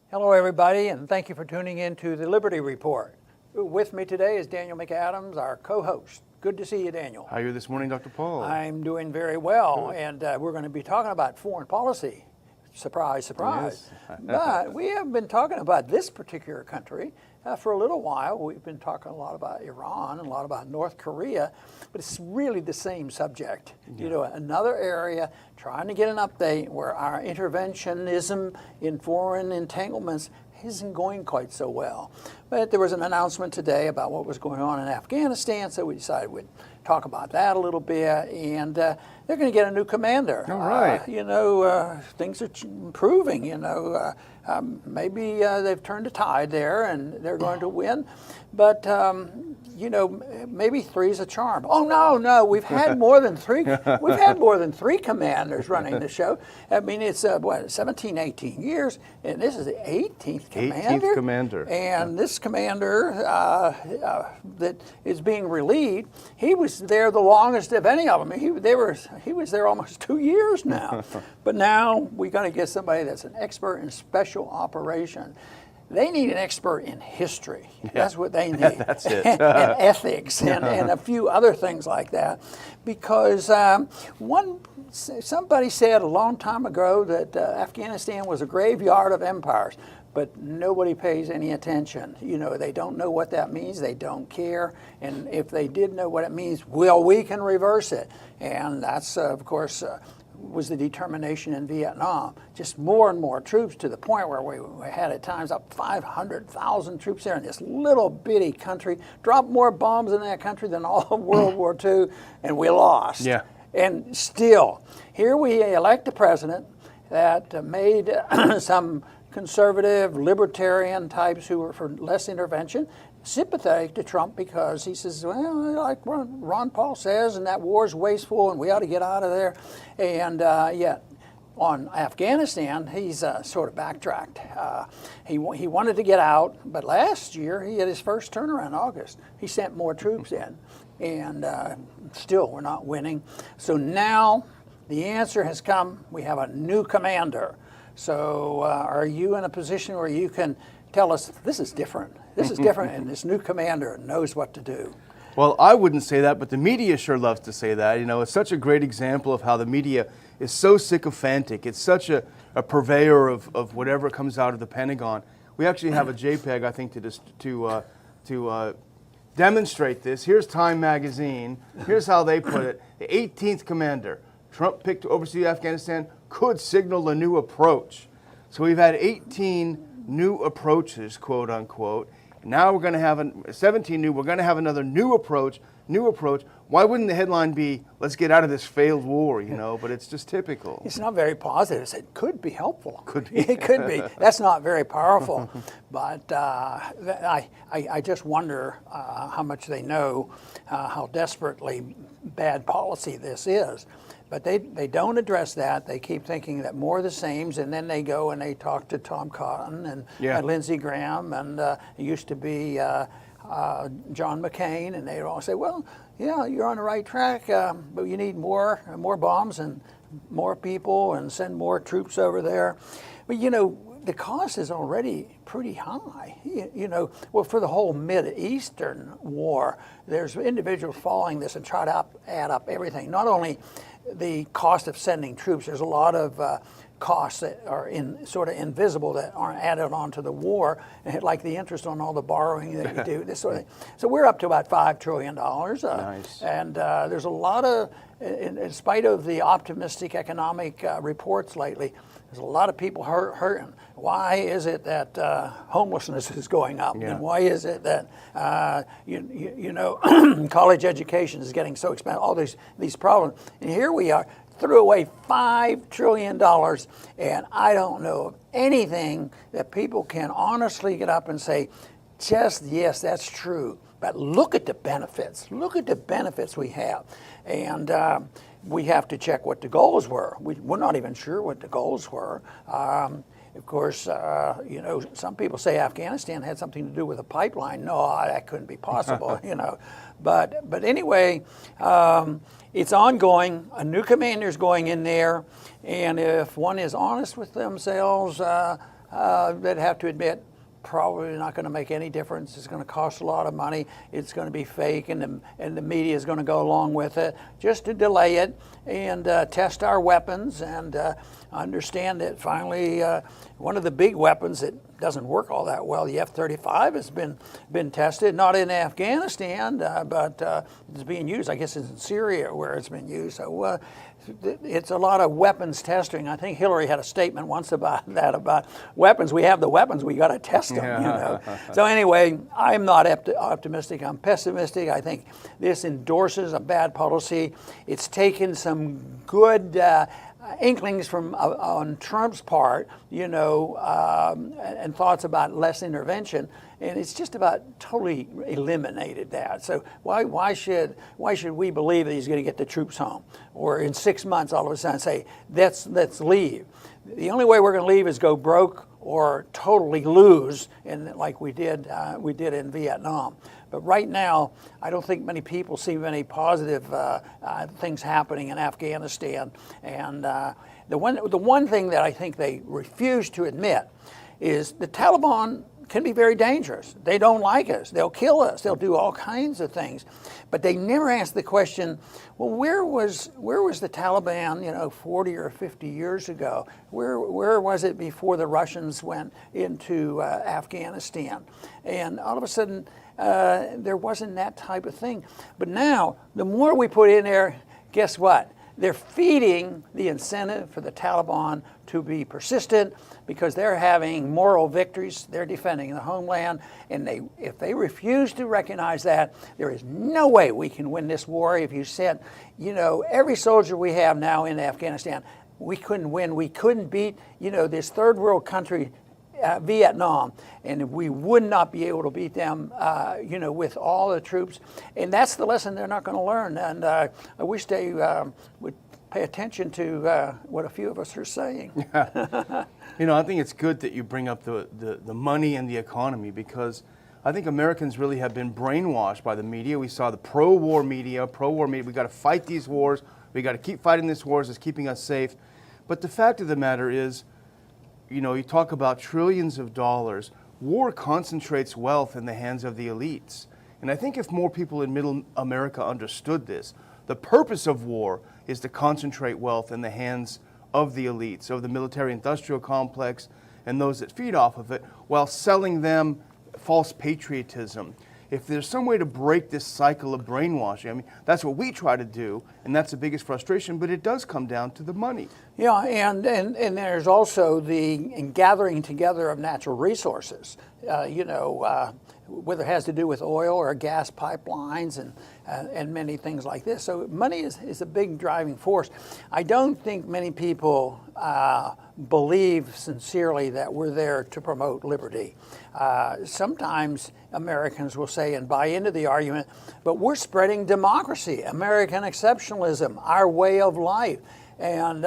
Hello, everybody, and thank you for tuning in to the Liberty Report. With me today is Daniel McAdams, our co-host. Good to see you, Daniel. How are you this morning, Dr. Paul? I'm doing very well, and we're going to be talking about foreign policy. Surprise, surprise. Yes. But we haven't been talking about this particular country for a little while. We've been talking a lot about Iran and a lot about North Korea, but it's really the same subject. Yeah. You know, another area trying to get an update where our interventionism in foreign entanglements isn't going quite so well. But there was an announcement today about what was going on in Afghanistan, so we decided we'd talk about that a little bit. And they're going to get a new commander. All right. Things are improving. Maybe they've turned a tide there, and they're going to win. But maybe three's a charm. Oh no, we've had more than three. We've had more than three commanders running the show. I mean, it's 17, 18 years, and this is the 18th commander. 18th commander. And this commander that is being relieved, he was there the longest of any of them. He was there almost 2 years now. But now we got to get somebody that's an expert in special operation. They need an expert in history. Yeah. That's what they need. That's it. And ethics and a few other things like that. Because somebody said a long time ago that Afghanistan was a graveyard of empires, but nobody pays any attention. You know, they don't know what that means. They don't care. And if they did know what it means, well, we can reverse it. And that's, of course, was the determination in Vietnam. Just more and more troops, to the point where we had at times up 500,000 troops there in this little bitty country, dropped more bombs in that country than all of World War II, and we lost. Yeah. And still, here we elect a president that made some conservative, libertarian types who were for less intervention sympathetic to Trump, because he says, well, like Ron Paul says, and that war's wasteful and we ought to get out of there. And yet on Afghanistan, he's sort of backtracked. He wanted to get out, but last year he had his first turnaround in August. He sent more troops in, and still we're not winning. So now the answer has come. We have a new commander. So are you in a position where you can tell us this is different? This is different, and this new commander knows what to do. Well, I wouldn't say that, but the media sure loves to say that. You know, it's such a great example of how the media is so sycophantic. It's such a purveyor of whatever comes out of the Pentagon. We actually have a JPEG, I think, to demonstrate this. Here's Time magazine. Here's how they put it. The 18th commander, Trump picked to oversee Afghanistan, could signal a new approach. So we've had 18 new approaches, quote unquote. Now we're going to have 17 new. We're going to have another new approach. Why wouldn't the headline be, let's get out of this failed war, you know? But it's just typical. It's not very positive. It could be helpful. Could be. It could be. That's not very powerful. But I just wonder how much they know how desperately bad policy this is. But they don't address that. They keep thinking that more of the same, and then they go and they talk to Tom Cotton and Lindsey Graham, and it used to be John McCain, and they'd all say, well, yeah, you're on the right track, but you need more bombs and more people and send more troops over there. But, you know, the cost is already pretty high. Well, for the whole Mideastern war, there's individuals following this and try to add up everything. Not only the cost of sending troops, there's a lot of costs that are sort of invisible that aren't added onto the war, like the interest on all the borrowing that you do, this sort of thing. So we're up to about $5 trillion. Nice. And there's a lot of, in spite of the optimistic economic reports lately, there's a lot of people hurting. Why is it that homelessness is going up? Yeah. And why is it that college education is getting so expensive? All these problems. And here we are, threw away $5 trillion, and I don't know of anything that people can honestly get up and say, just yes, that's true. But look at the benefits. Look at the benefits we have. And we have to check what the goals were. We're not even sure what the goals were. Of course, some people say Afghanistan had something to do with a pipeline. No, that couldn't be possible, But anyway, it's ongoing. A new commander's going in there. And if one is honest with themselves, they'd have to admit, probably not going to make any difference. It's going to cost a lot of money. It's going to be fake, and the media is going to go along with it just to delay it and test our weapons and understand that finally one of the big weapons that doesn't work all that well, the F-35, has been tested, not in Afghanistan, but it's being used, I guess, in Syria where it's been used. So it's a lot of weapons testing. I think Hillary had a statement once about that, about weapons. We have the weapons, we got to test them. You know. So anyway, I'm not optimistic. I'm pessimistic. I think this endorses a bad policy. It's taken some good inklings from on Trump's part, you know, and thoughts about less intervention, and it's just about totally eliminated that. So why should we believe that he's going to get the troops home, or in 6 months all of a sudden say let's leave? The only way we're going to leave is go broke or totally lose, and like we did in Vietnam. But right now, I don't think many people see many positive things happening in Afghanistan. And the one thing that I think they refuse to admit is the Taliban can be very dangerous. They don't like us. They'll kill us. They'll do all kinds of things. But they never ask the question, well, where was the Taliban, you know, 40 or 50 years ago? Where was it before the Russians went into Afghanistan? And all of a sudden, there wasn't that type of thing. But now, the more we put in there, guess what? They're feeding the incentive for the Taliban to be persistent because they're having moral victories. They're defending the homeland. And if they refuse to recognize that, there is no way we can win this war. If you said, you know, every soldier we have now in Afghanistan, we couldn't win. We couldn't beat, you know, this third world country, Vietnam, and we would not be able to beat them, you know, with all the troops. And that's the lesson they're not going to learn. And I wish they would pay attention to what a few of us are saying. You know, I think it's good that you bring up the money and the economy, because I think Americans really have been brainwashed by the media. We saw the pro-war media. We got to fight these wars. We got to keep fighting these wars. It's keeping us safe. But the fact of the matter is, you know, you talk about trillions of dollars. War concentrates wealth in the hands of the elites. And I think if more people in middle America understood this, the purpose of war is to concentrate wealth in the hands of the elites, of the military-industrial complex, and those that feed off of it, while selling them false patriotism. If there's some way to break this cycle of brainwashing, I mean, that's what we try to do, and that's the biggest frustration, but it does come down to the money. Yeah, and there's also the gathering together of natural resources, you know, whether it has to do with oil or gas pipelines and many things like this. So money is a big driving force. I don't think many people believe sincerely that we're there to promote liberty. Sometimes Americans will say and buy into the argument, but we're spreading democracy, American exceptionalism, our way of life. And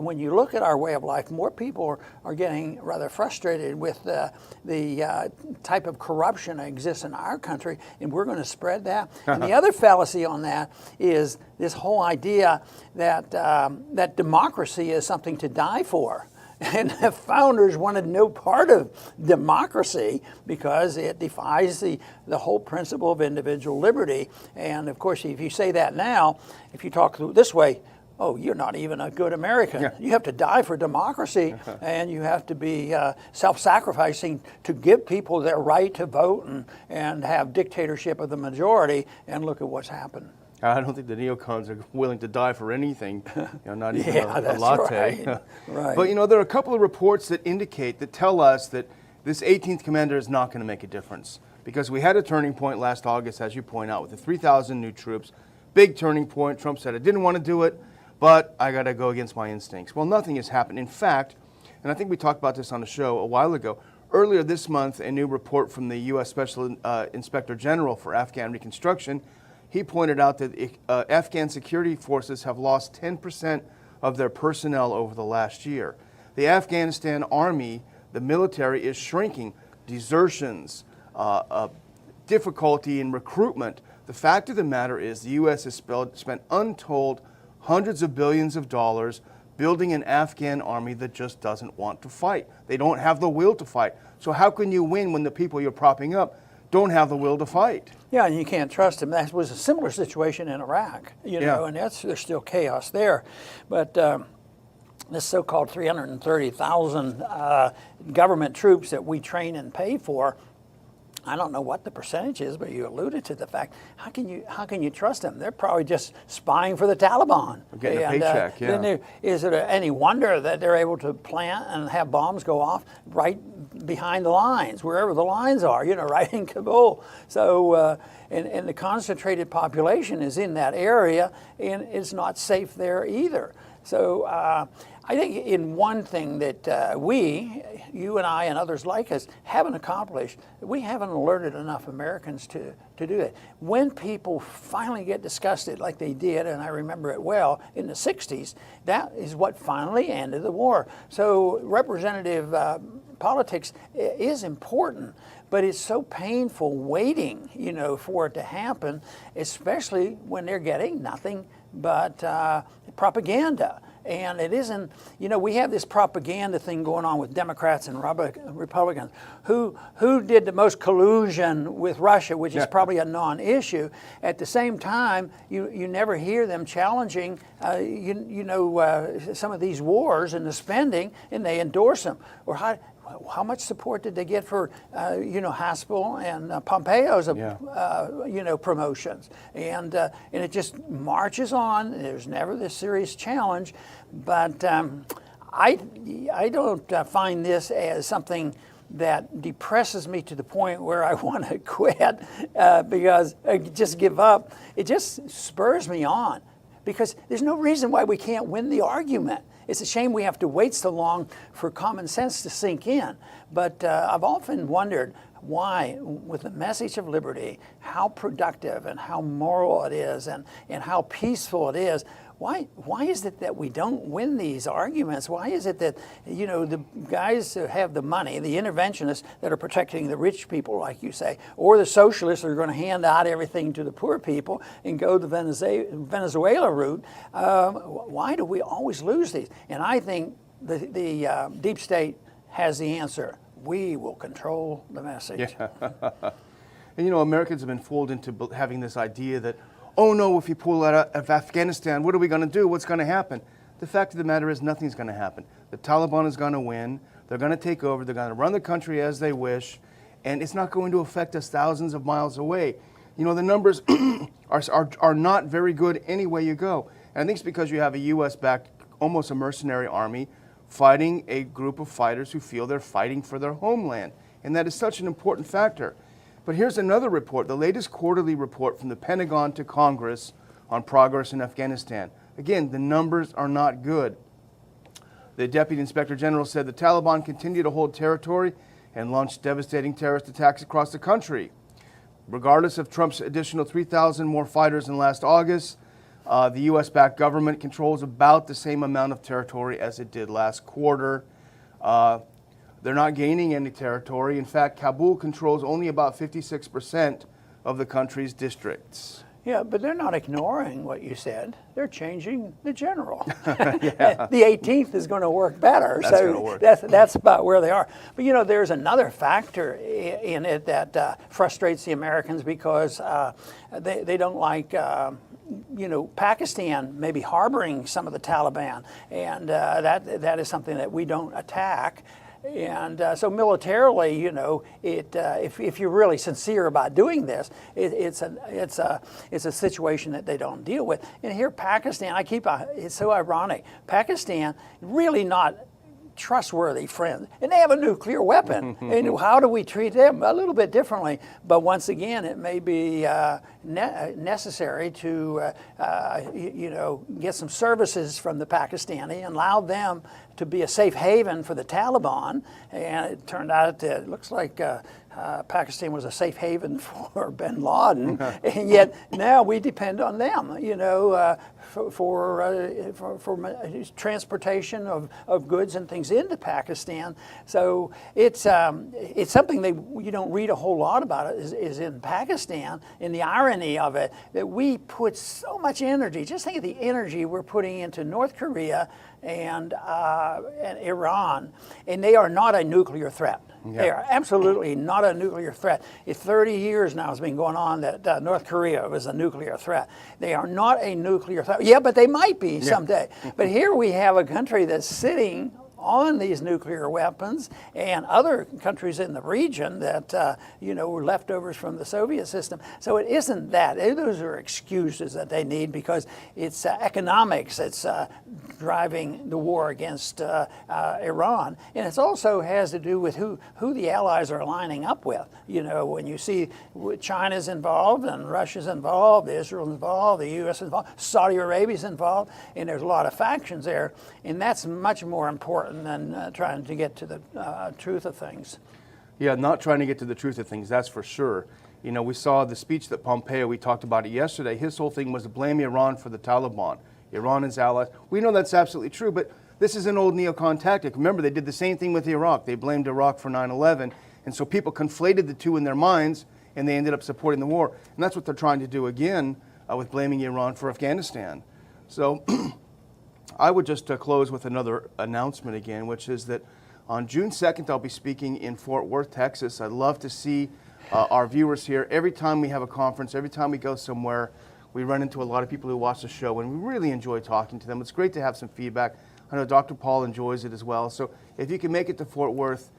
when you look at our way of life, more people are getting rather frustrated with the type of corruption that exists in our country, and we're going to spread that. And the other fallacy on that is this whole idea that that democracy is something to die for. And the founders wanted no part of democracy because it defies the whole principle of individual liberty. And of course, if you say that now, if you talk this way, oh, you're not even a good American. Yeah. You have to die for democracy, and you have to be self-sacrificing to give people their right to vote and have dictatorship of the majority, and look at what's happened. I don't think the neocons are willing to die for anything, you know, not even a latte. Right. Right. But, you know, there are a couple of reports that tell us that this 18th commander is not going to make a difference, because we had a turning point last August, as you point out, with the 3,000 new troops. Big turning point. Trump said, I didn't want to do it, but I got to go against my instincts. Well, nothing has happened. In fact, and I think we talked about this on the show a while ago, earlier this month, a new report from the U.S. Special Inspector General for Afghan Reconstruction, he pointed out that Afghan security forces have lost 10% of their personnel over the last year. The Afghanistan army, the military, is shrinking. Desertions, difficulty in recruitment. The fact of the matter is the U.S. has spent untold hundreds of billions of dollars building an Afghan army that just doesn't want to fight. They don't have the will to fight. So how can you win when the people you're propping up don't have the will to fight? Yeah, and you can't trust them. That was a similar situation in Iraq, you know, and there's still chaos there. But this so-called 330,000 government troops that we train and pay for, I don't know what the percentage is, but you alluded to the fact, how can you trust them? They're probably just spying for the Taliban. Getting a paycheck, Then is it any wonder that they're able to plant and have bombs go off right behind the lines, wherever the lines are, you know, right in Kabul? So, and the concentrated population is in that area, and it's not safe there either. So I think in one thing that you and I and others like us, haven't accomplished, we haven't alerted enough Americans to do it. When people finally get disgusted like they did, and I remember it well, in the 60s, that is what finally ended the war. So representative politics is important, but it's so painful waiting, you know, for it to happen, especially when they're getting nothing but propaganda. And it isn't, you know, we have this propaganda thing going on with Democrats and Republicans. Who did the most collusion with Russia, which is probably a non-issue. At the same time, you never hear them challenging, some of these wars and the spending, and they endorse them. Or how much support did they get for, Haspel and Pompeo's, promotions? And it just marches on. There's never this serious challenge. But I don't find this as something that depresses me to the point where I want to quit because I just give up. It just spurs me on because there's no reason why we can't win the argument. It's a shame we have to wait so long for common sense to sink in. But I've often wondered why, with the message of liberty, how productive and how moral it is and how peaceful it is, why is it that we don't win these arguments? Why is it that, the guys who have the money, the interventionists that are protecting the rich people, like you say, or the socialists that are going to hand out everything to the poor people and go the Venezuela route, why do we always lose these? And I think the deep state has the answer. We will control the message. Yeah. And Americans have been fooled into having this idea that, oh no, if you pull out of Afghanistan, what are we going to do? What's going to happen? The fact of the matter is nothing's going to happen. The Taliban is going to win. They're going to take over. They're going to run the country as they wish. And it's not going to affect us thousands of miles away. The numbers are not very good any way you go. And I think it's because you have a U.S.-backed, almost a mercenary army fighting a group of fighters who feel they're fighting for their homeland. And that is such an important factor. But here's another report, the latest quarterly report from the Pentagon to Congress on progress in Afghanistan. Again, the numbers are not good. The Deputy Inspector General said the Taliban continue to hold territory and launch devastating terrorist attacks across the country. Regardless of Trump's additional 3,000 more fighters than last August, the U.S.-backed government controls about the same amount of territory as it did last quarter. They're not gaining any territory. In fact, Kabul controls only about 56% of the country's districts. Yeah, but they're not ignoring what you said. They're changing the general. The 18th is going to work better. That's going to work. That's about where they are. But there's another factor in it that frustrates the Americans because they don't like Pakistan maybe harboring some of the Taliban, and that is something that we don't attack. And so militarily, if you're really sincere about doing this, it's a situation that they don't deal with. And here, Pakistan, it's so ironic. Pakistan really not trustworthy friends, and they have a nuclear weapon. And how do we treat them? A little bit differently, but once again, it may be necessary to get some services from the Pakistani and allow them to be a safe haven for the Taliban. And it turned out that it looks like Pakistan was a safe haven for bin Laden, and yet now we depend on them, for transportation of goods and things into Pakistan. So it's something you don't read a whole lot about it is in Pakistan, and the irony of it that we put so much energy. Just think of the energy we're putting into North Korea and Iran, and they are not a nuclear threat. Yeah. They are absolutely not a nuclear threat. It's 30 years now has been going on that North Korea was a nuclear threat. They are not a nuclear threat. Yeah, but they might be someday. But here we have a country that's sitting on these nuclear weapons, and other countries in the region that were leftovers from the Soviet system. So it isn't that. Those are excuses that they need because it's economics that's driving the war against Iran, and it also has to do with who the allies are lining up with. When you see China's involved and Russia's involved, Israel's involved, the U.S. involved, Saudi Arabia's involved, and there's a lot of factions there, and that's much more important than trying to get to the truth of things. Yeah, not trying to get to the truth of things, that's for sure. We saw the speech that Pompeo, we talked about it yesterday, his whole thing was to blame Iran for the Taliban. Iran is allies. We know that's absolutely true, but this is an old neocon tactic. Remember, they did the same thing with Iraq. They blamed Iraq for 9/11, and so people conflated the two in their minds, and they ended up supporting the war. And that's what they're trying to do again with blaming Iran for Afghanistan. So I would just close with another announcement again, which is that on June 2nd, I'll be speaking in Fort Worth, Texas. I'd love to see our viewers here. Every time we have a conference, every time we go somewhere, we run into a lot of people who watch the show, and we really enjoy talking to them. It's great to have some feedback. I know Dr. Paul enjoys it as well. So if you can make it to Fort Worth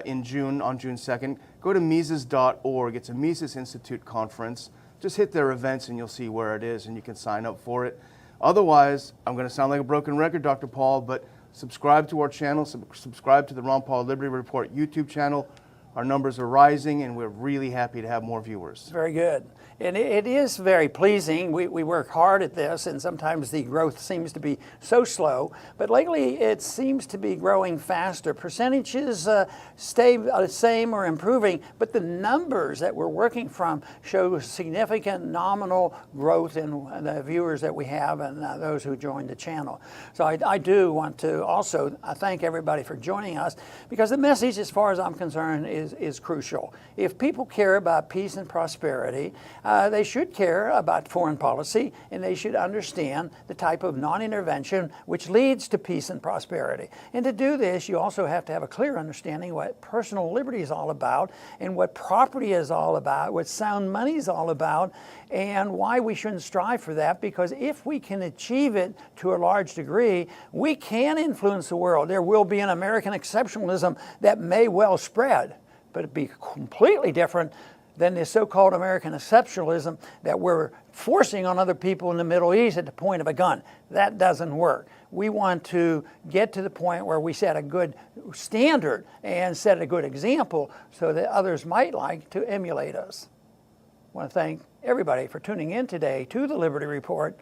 in June, on June 2nd, go to Mises.org. It's a Mises Institute conference. Just hit their events and you'll see where it is, and you can sign up for it. Otherwise, I'm going to sound like a broken record, Dr. Paul, but subscribe to our channel, subscribe to the Ron Paul Liberty Report YouTube channel. Our numbers are rising, and we're really happy to have more viewers. Very good. And it is very pleasing. We work hard at this, and sometimes the growth seems to be so slow. But lately, it seems to be growing faster. Percentages stay the same or improving, but the numbers that we're working from show significant nominal growth in the viewers that we have and those who joined the channel. So I do want to also thank everybody for joining us, because the message, as far as I'm concerned, is crucial. If people care about peace and prosperity, they should care about foreign policy, and they should understand the type of non-intervention which leads to peace and prosperity. And to do this, you also have to have a clear understanding what personal liberty is all about, and what property is all about, what sound money is all about, and why we shouldn't strive for that, because if we can achieve it to a large degree, we can influence the world. There will be an American exceptionalism that may well spread, but it'd be completely different than the so-called American exceptionalism that we're forcing on other people in the Middle East at the point of a gun. That doesn't work. We want to get to the point where we set a good standard and set a good example so that others might like to emulate us. I want to thank everybody for tuning in today to the Liberty Report.